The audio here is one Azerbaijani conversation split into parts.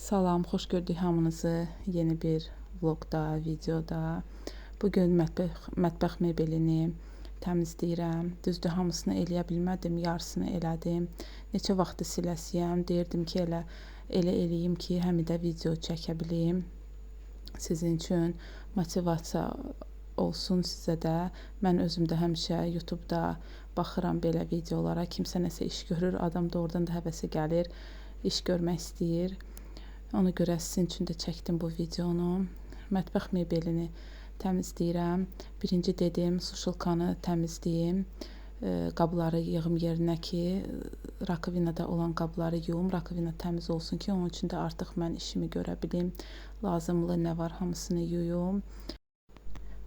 Salam, xoş gördük hamınızı yeni bir vlogda, videoda. Bugün mətbəx mebelini təmizləyirəm. Düzdür, hamısını eləyə bilmədim, yarısını elədim. Neçə vaxtı siləsiyəm. Deyirdim ki, elə eləyim ki, həm də video çəkə bilim. Sizin üçün motivasiya olsun sizə də. Mən özüm də həmişə YouTube-da baxıram belə videolara. Kimsə nəsə iş görür, adam da oradan da həvəsə gəlir, iş görmək istəyir. Ona görə sizin üçün də çəkdim bu videonu. Mətbəx mebelini təmizləyirəm. Birinci dedim, suşulkanı təmizləyim. Qabları yığım yerinə ki, rakovinada olan qabları yuyum. Rakovina təmiz olsun ki, onun üçün də artıq mən işimi görə bilim. Lazımlı nə var, hamısını yuyum.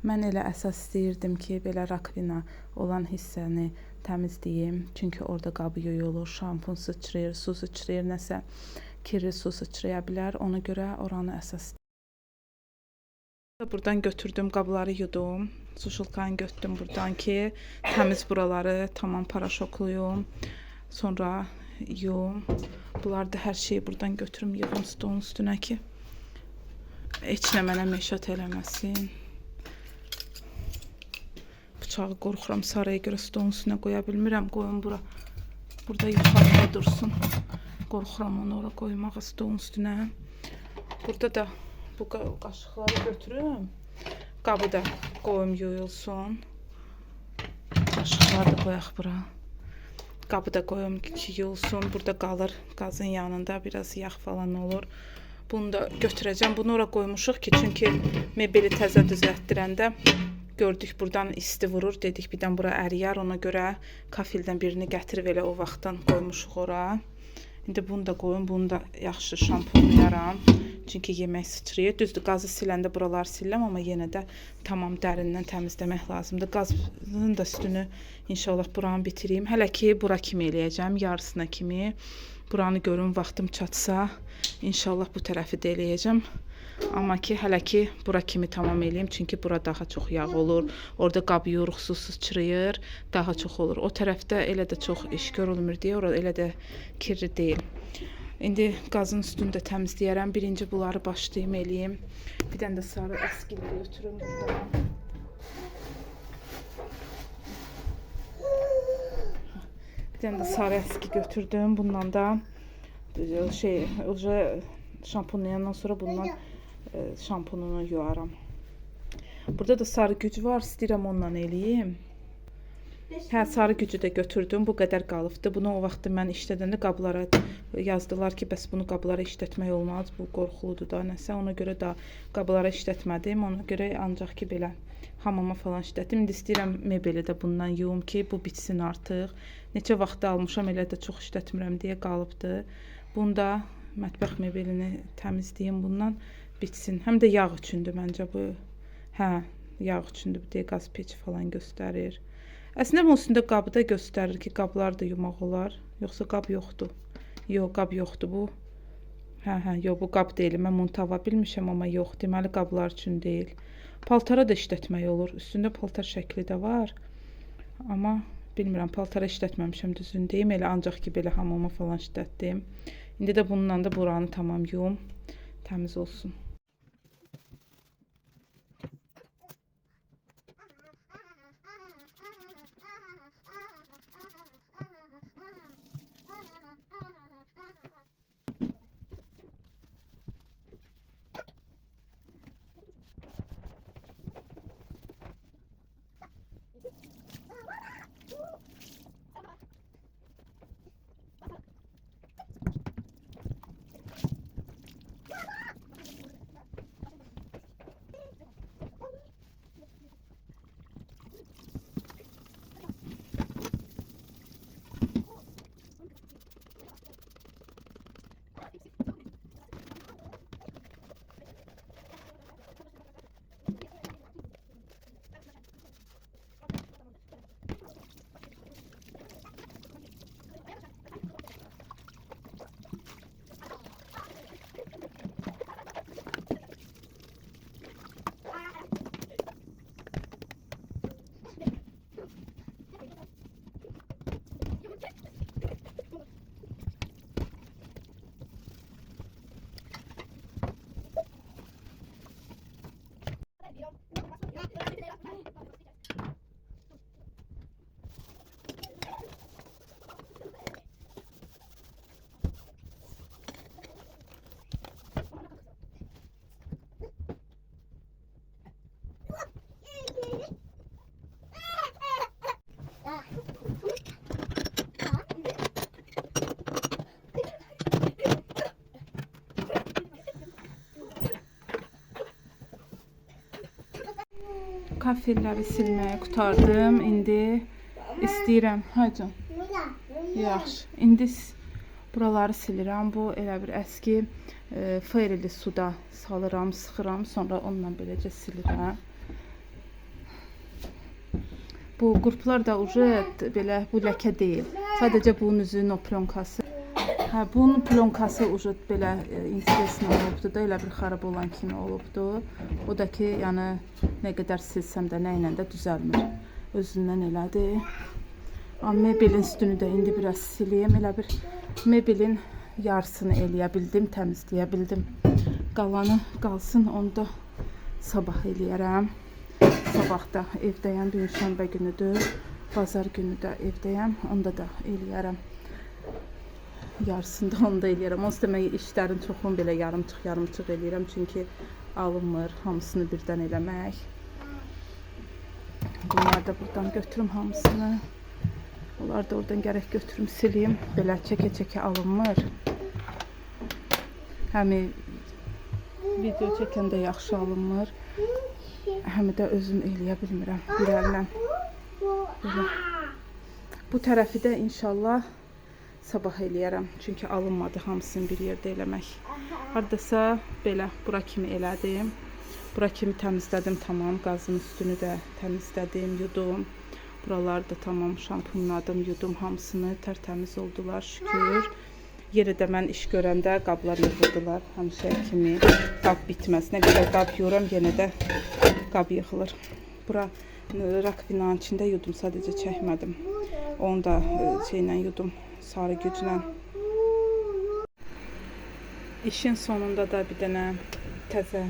Mən elə əsas istəyirdim ki, belə rakovina olan hissəni təmizləyim. Çünki orada qabı yuyulur, şampun sıçrayır, su sıçrayır, nəsə kirli su sıçraya bilər. Ona görə oranı əsas. Buradan götürdüm, qabları yudum. Suşulkanı götürdüm buradan ki, təmiz buraları tamam paraşokluyum. Sonra yuyum. Bunlar da hər şeyi buradan götürüm, yığım stolun üstünə ki, heç nə mənə məşət eləməsin. Bıçağı qorxuram, saraya görə stolun üstünə qoya bilmirəm. Qoyun bura. Burada yuxarıda dursun. Qorxuram onu ora qoymağa stolun üstünə. Burada da bu qaşıqları götürüm. Qabı da qoyum yuyulsun. Qaşıqları da qoyaq bura. Qabı da qoyum ki yuyulsun. Burada qalır qazın yanında biraz yağ falan olur. Bunu da götürəcəm. Bunu ora qoymuşuq ki, çünki mebeli təzə düzəltdirəndə gördük buradan isti vurur. Dedik birdən bura əriyər. Ona görə kafildən birini gətirib elə o vaxtdan qoymuşuq ora. İndi bunu da qoyum, bunu da yaxşı şampunlayaram. Çünki yemək sıçrayır. Düzdür, qazı siləndə buraları siləm, amma yenə də tamam dərindən təmizləmək lazımdır. Qazın da üstünü inşallah buranı bitireyim. Hələ ki, bura kimi eləyəcəm, yarısına kimi. Buranı görüm, vaxtım çatsa, inşallah bu tərəfi də eləyəcəm. Amma ki, hələ ki, bura kimi tamam eləyim. Çünki bura daha çox yağ olur. Orada qab yoruq, su sıçrayır, daha çox olur. O tərəfdə elə də çox iş görülmür deyə, orada elə də kirli deyil. İndi qazın üstünü də təmizləyərəm. Birinci bunları başlayım eləyim. Bir dənə də sarı əskili götürüm buradan. Bir dənə də sarı əski götürdüm. Bundan da şampunlayandan sonra bundan şampununu yuyaram. Burada da sarı güc var. İstəyirəm ondan eləyim. Hə, sarı gücü də götürdüm. Bu qədər qalıbdı. Bunu o vaxtda mən işlədəndə qablara yazdılar ki, bəs bunu qablara işlətmək olmaz. Bu qorxuludur da nəsə. Ona görə də qablara işlətmədim. Ona görə ancaq ki, belə hamama falan işlətdim. İndi istəyirəm mebeli də bundan yuyum ki, bu bitsin artıq. Neçə vaxtda almışam, elə də çox işlətmirəm deyə qalıbdı. Bunda mətbəx mebelini təmizləyim bundan. Bitsin. Həm də yağ üçündür məncə bu. Hə, yağ üçündür deyə qaz peçi falan göstərir. Əslində bunun üstündə qabı da göstərir ki, qablar da yumaq olar. Yoxsa qab yoxdur. Yox, qab yoxdur bu. Hə, yox, bu qab deyil. Mən bunu tava bilmişəm, amma yox. Deməli, qablar üçün deyil. Paltara da işlətmək olur. Üstündə paltar şəkli də var. Amma bilmirəm, paltara işlətməmişəm, düzün deyim. Elə ancaq ki, belə hamama falan işlətdim. İndi də bununla da buranı tamam yuyum. Təmiz olsun. Kafelləri silməyi qurtardım. İndi istəyirəm. Həcə. Yaxşı. İndi buraları silirəm. Bu elə bir əski ferli suda salıram, sıxıram, sonra onunla beləcə silirəm. Bu qurplar da belə bu ləkə deyil. Sadəcə bunun üzü plonkası. Hə, bunun plonkası belə interesli olubdu da, elə bir xarab olan kimi olubdu. O da ki, yəni nə qədər silsəm də, nə ilə də düzəlmir. Özündən elədir. Amma mebelin üstünü də indi biraz sileyim. Elə bir mebelin yarısını eləyə bildim, təmizləyə bildim. Qalanı qalsın, onu da sabah eləyərəm. Sabah da evdəyəm, bugün şənbə günüdür. Bazar günü də evdəyəm, onda da eləyərəm. Yarısında onu da eləyərəm. Onsuz demək işlərin çoxunu belə yarımçıq eləyirəm. Çünki alınmır hamısını birdən eləmək. Bunları da buradan götürüm hamısını. Onları da oradan gərək götürüm, sileyim. Belə çəkə-çəkə alınmır. Həmi video çəkəndə yaxşı alınmır. Həmi də özüm eləyə bilmirəm bir əllə. Belə. Bu tərəfi də inşallah sabah eləyərəm. Çünki alınmadı hamısını bir yerdə eləmək. Haradasa belə bura kimi elədim. Bura kimi təmizlədim tamam. Qazın üstünü də təmizlədim, yudum. Buraları da tamam şampunladım, yudum hamısını. Tərtəmiz oldular şükür. Yerə də mən iş görəndə qablar yığıldılar. Həmişə kimi qab bitməz. Nə qədər qab yoram, yenə də qab yığılır. Bura rakvinanın içində yudum, sadəcə çəkmədim. Onu da şeylə yudum. Sarı güclə. İşin sonunda da bir dənə təzə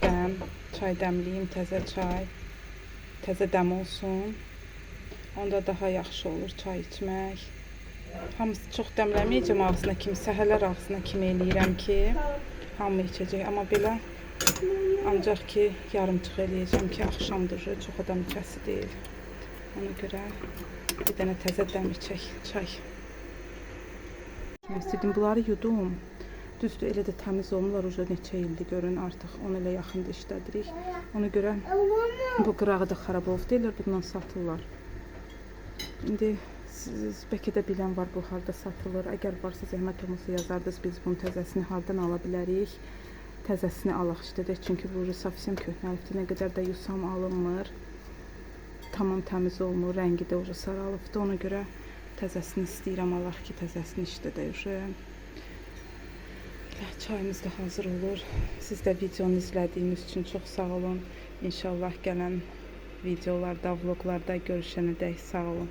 dəm, çay dəmliyim, təzə çay, təzə dəm olsun. Onda daha yaxşı olur çay içmək. Hamısı çox dəmləməyəcəm ağzına kimi, səhərlər ağzına kimi eləyirəm ki, hamı içəcək. Amma belə ancaq ki, yarımçıq eləyəcəm ki, axşamdır, çox adam içəsi deyil. Ona görə bir dənə təzə dəm içək, çay. İstədim, bunları yudum. Düzdür, elə də təmiz olmurlar, uca neçə ildir görün, artıq 10 ilə yaxında işlədirik. Ona görə bu qırağı da xarab olub deyirlər, bundan satırlar. İndi siz bəlkə də bilən var bu harda satılır. Əgər varsa zəhmət olmasa yazardınız, biz bunun təzəsini hardan ala bilərik. Təzəsini alaq işlədək, çünki bu savsem köhnəlibdir, nə qədər də yusam alınmır. Tamam təmiz olmur, rəngi də uca saralıbdır, ona görə təzəsini istəyirəm, Allah ki, təzəsini işlədək. Çayımız da hazır olur. Siz də videonu izlədiyiniz üçün çox sağ olun. İnşallah gələn videolarda, vloglarda görüşənədək sağ olun.